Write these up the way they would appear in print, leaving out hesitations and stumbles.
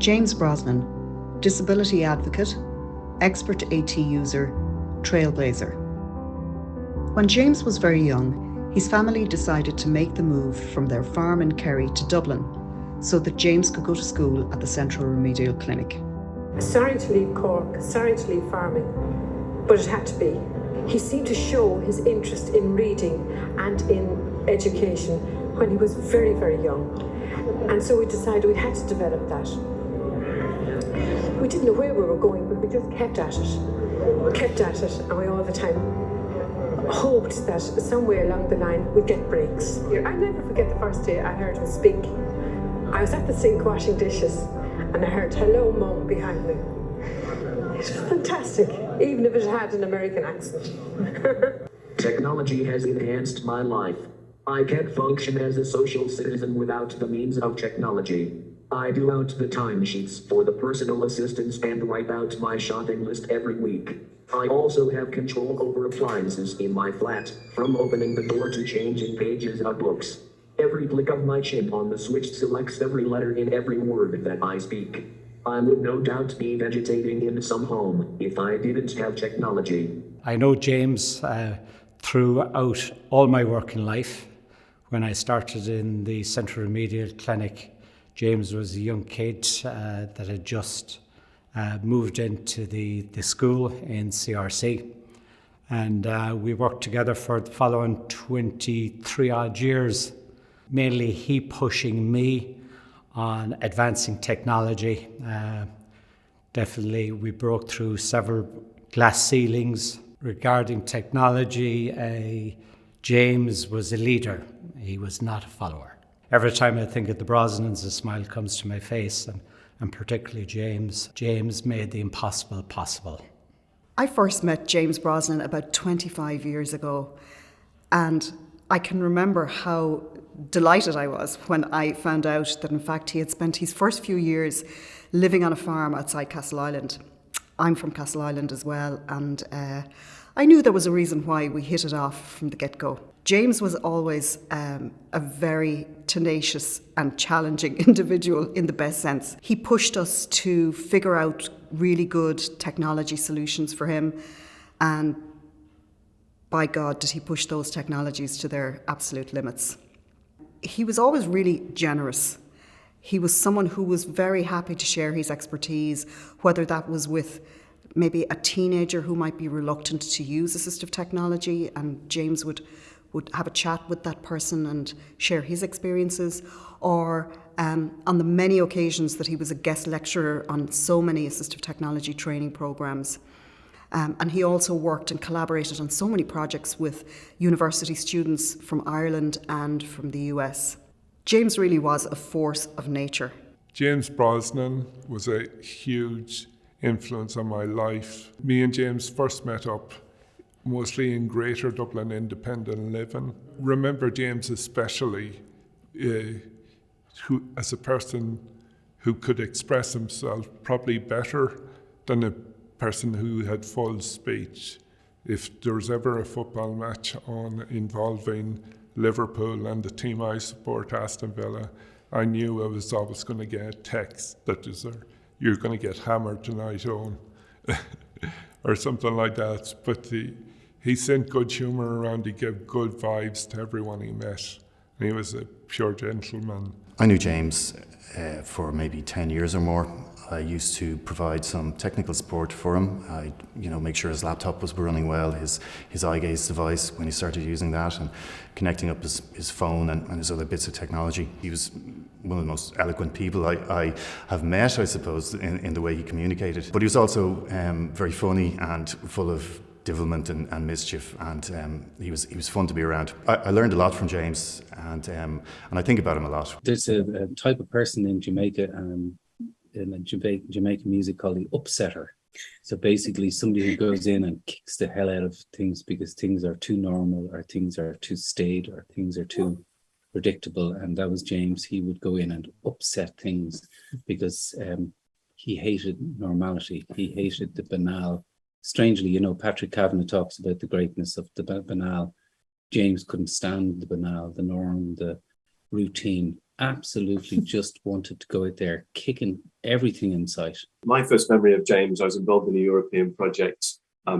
James Brosnan, disability advocate, expert AT user, trailblazer. When James was very young, his family decided to make the move from their farm in Kerry to Dublin so that James could go to school at the Central Remedial Clinic. Sorry to leave Cork, sorry to leave farming, but it had to be. He seemed to show his interest in reading and in education when he was very, very young. And so we decided we had to develop that. We didn't know where we were going, but we just kept at it. We kept at it, and we all the time hoped that somewhere along the line we'd get breaks. I'll never forget the first day I heard him speak. I was at the sink washing dishes, and I heard "Hello, Mum" behind me. It was fantastic, even if it had an American accent. Technology has enhanced my life. I can't function as a social citizen without the means of technology. I do out the timesheets for the personal assistants and write out my shopping list every week. I also have control over appliances in my flat, from opening the door to changing pages of books. Every click of my chin on the switch selects every letter in every word that I speak. I would no doubt be vegetating in some home if I didn't have technology. I know James throughout all my working life. When I started in the Central Remedial Clinic, James was a young kid that had just moved into the school in CRC. And we worked together for the following 23 odd years, mainly he pushing me on advancing technology. Definitely we broke through several glass ceilings. Regarding technology, James was a leader. He was not a follower. Every time I think of the Brosnans, a smile comes to my face, and particularly James. James made the impossible possible. I first met James Brosnan about 25 years ago, and I can remember how delighted I was when I found out that in fact he had spent his first few years living on a farm outside Castleisland. I'm from Castleisland as well, and I knew there was a reason why we hit it off from the get-go. James was always a very tenacious and challenging individual in the best sense. He pushed us to figure out really good technology solutions for him, and by God, did he push those technologies to their absolute limits. He was always really generous. He was someone who was very happy to share his expertise, whether that was with maybe a teenager who might be reluctant to use assistive technology, and James would have a chat with that person and share his experiences, or on the many occasions that he was a guest lecturer on so many assistive technology training programs. And he also worked and collaborated on so many projects with university students from Ireland and from the US. James really was a force of nature. James Brosnan was a huge influence on my life. Me and James first met up mostly in Greater Dublin independent living. Remember James especially who, as a person who could express himself probably better than a person who had full speech. If there was ever a football match on involving Liverpool and the team I support, Aston Villa, I knew I was always going to get a text that is, "You're going to get hammered tonight, Owen," or something like that. But he sent good humour around. He gave good vibes to everyone he met. And he was a pure gentleman. I knew James for maybe 10 years or more. I used to provide some technical support for him. I, make sure his laptop was running well, his eye gaze device when he started using that, and connecting up his phone and his other bits of technology. He was one of the most eloquent people I have met, I suppose, in the way he communicated. But he was also very funny and full of devilment and mischief, and he was fun to be around. I learned a lot from James, and I think about him a lot. There's a type of person in Jamaica, in Jamaican music called the upsetter. So basically somebody who goes in and kicks the hell out of things because things are too normal, or things are too staid, or things are too predictable. And that was James. He would go in and upset things because he hated normality. He hated the banal. Strangely, Patrick Kavanagh talks about the greatness of the banal. James couldn't stand the banal, the norm, the routine. absolutely just wanted to go out there, kicking everything in sight. My first memory of James, I was involved in a European project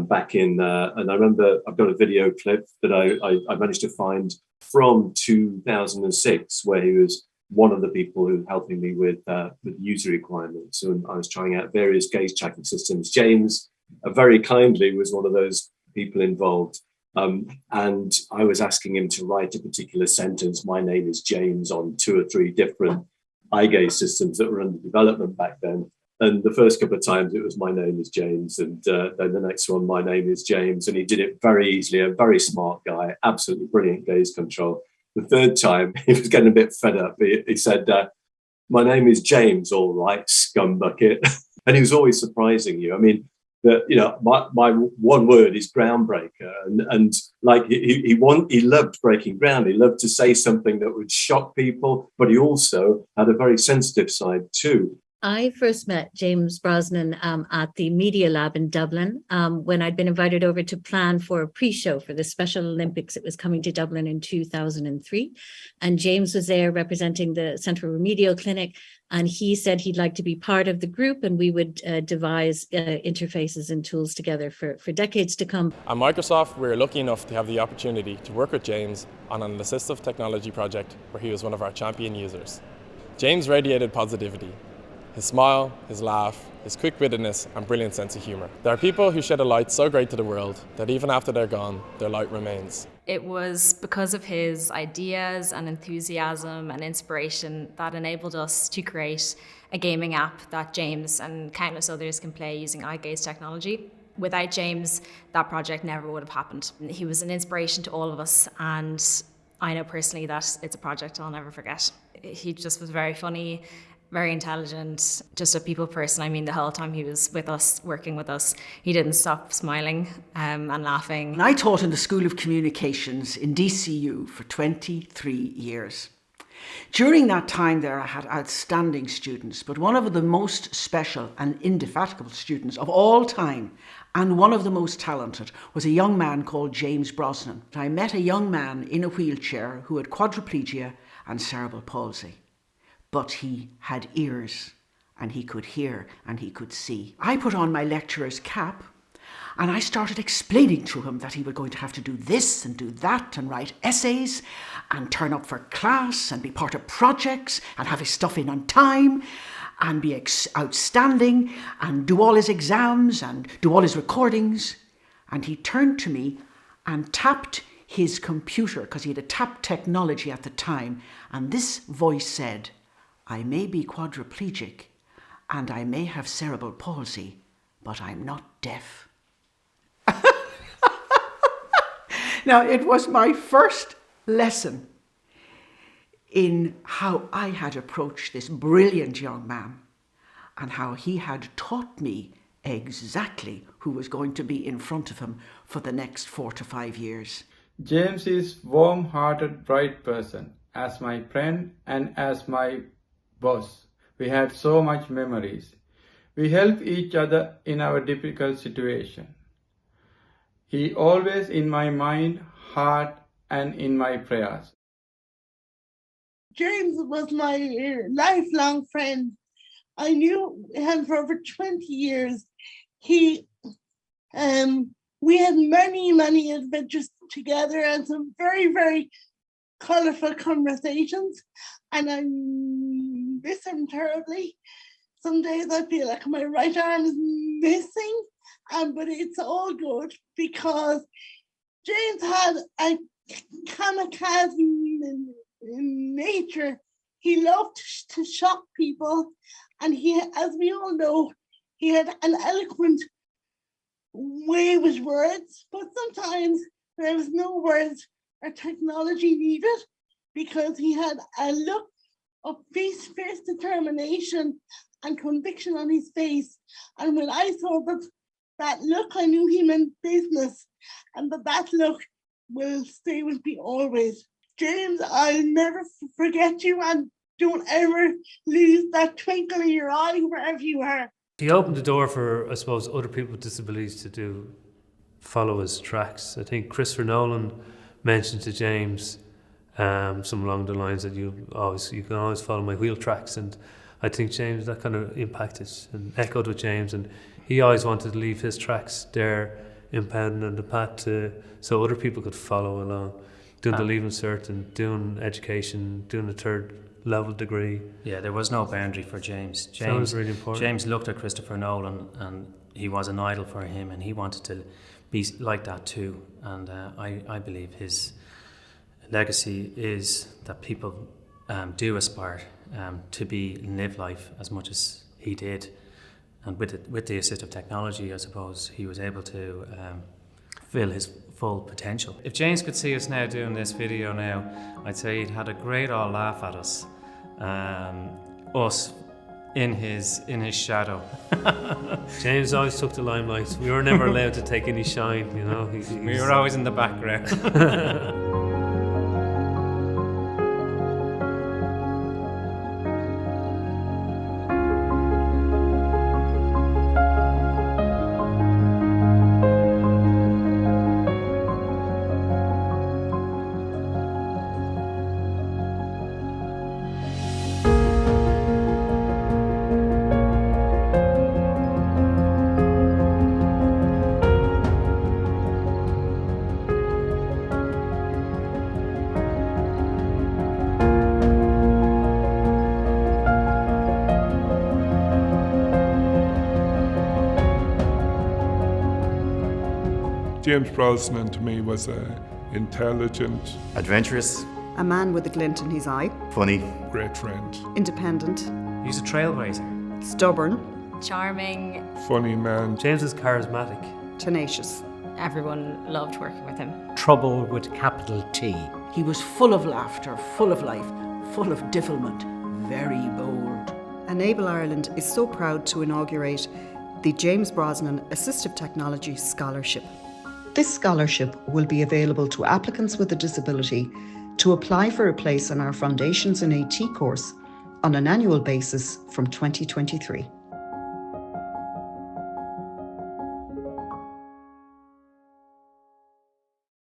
back in, and I remember I've got a video clip that I managed to find from 2006, where he was one of the people who were helping me with user requirements. And I was trying out various gaze tracking systems. James, very kindly, was one of those people involved. And I was asking him to write a particular sentence, "My name is James," on 2 or 3 different eye gaze systems that were under development back then. And the first couple of times it was "My name is James," and then the next one, "My name is James," and he did it very easily. A very smart guy, absolutely brilliant gaze control. The third time he was getting a bit fed up. He said, "My name is James, all right, scumbucket," and he was always surprising you. I mean, my one word is groundbreaker, and like he loved breaking ground. He loved to say something that would shock people, but he also had a very sensitive side too. I first met James Brosnan at the Media Lab in Dublin when I'd been invited over to plan for a pre-show for the Special Olympics. It was coming to Dublin in 2003. And James was there representing the Central Remedial Clinic. And he said he'd like to be part of the group and we would devise interfaces and tools together for decades to come. At Microsoft, we were lucky enough to have the opportunity to work with James on an assistive technology project where he was one of our champion users. James radiated positivity. His smile, his laugh, his quick-wittedness and brilliant sense of humour. There are people who shed a light so great to the world that even after they're gone, their light remains. It was because of his ideas and enthusiasm and inspiration that enabled us to create a gaming app that James and countless others can play using eye gaze technology. Without James, that project never would have happened. He was an inspiration to all of us, and I know personally that it's a project I'll never forget. He just was very funny, very intelligent, just a people person. I mean, the whole time he was with us, working with us, he didn't stop smiling and laughing. And I taught in the School of Communications in DCU for 23 years. During that time there, I had outstanding students, but one of the most special and indefatigable students of all time, and one of the most talented, was a young man called James Brosnan. I met a young man in a wheelchair who had quadriplegia and cerebral palsy. But he had ears, and he could hear, and he could see. I put on my lecturer's cap, and I started explaining to him that he was going to have to do this and do that, and write essays, and turn up for class, and be part of projects, and have his stuff in on time, and be outstanding, and do all his exams, and do all his recordings. And he turned to me and tapped his computer, because he had a tap technology at the time, and this voice said, "I may be quadriplegic and I may have cerebral palsy, but I'm not deaf." Now, it was my first lesson in how I had approached this brilliant young man and how he had taught me exactly who was going to be in front of him for the next 4 to 5 years. James is warm-hearted, bright person. As my friend and as my boss, we had so much memories. We helped each other in our difficult situation. He always in my mind, heart, and in my prayers. James was my lifelong friend. I knew him for over 20 years. We had many adventures together and some very colourful conversations, and I miss him terribly. Some days I feel like my right arm is missing, but it's all good because James had a kamikaze in nature. He loved to shock people, and he, as we all know, he had an eloquent way with words, but sometimes there was no words or technology needed because he had a look of fierce determination and conviction on his face. And when I saw that look, I knew he meant business, and that look will stay with me always. James, I'll never forget you, and don't ever lose that twinkle in your eye wherever you are. He opened the door for, I suppose, other people with disabilities to follow his tracks. I think Christopher Nolan mentioned to James some along the lines that you can always follow my wheel tracks. And I think James, that kind of impacted and echoed with James, and he always wanted to leave his tracks there impounding on the path so other people could follow along, doing the Leaving Cert and doing education, doing a third level degree. Yeah, there was no boundary for James. Sounds really important. James looked at Christopher Nolan and he was an idol for him, and he wanted to be like that too. And I believe his legacy is that people do aspire to be and live life as much as he did. And with the assistive technology, I suppose, he was able to fill his full potential. If James could see us now doing this video now, I'd say he'd had a great old laugh at us. Us in his shadow. James always took the limelight. We were never allowed to take any shine, you know. We were always in the background. James Brosnan to me was intelligent, adventurous, A man with a glint in his eye, funny, great friend, independent, He's a trailblazer. stubborn, Charming. funny man. James is charismatic. tenacious. Everyone loved working with him. Trouble with capital T. He was full of laughter, full of life, full of devilment, very bold. Enable Ireland is so proud to inaugurate the James Brosnan Assistive Technology Scholarship. This scholarship will be available to applicants with a disability to apply for a place on our Foundations in AT course on an annual basis from 2023.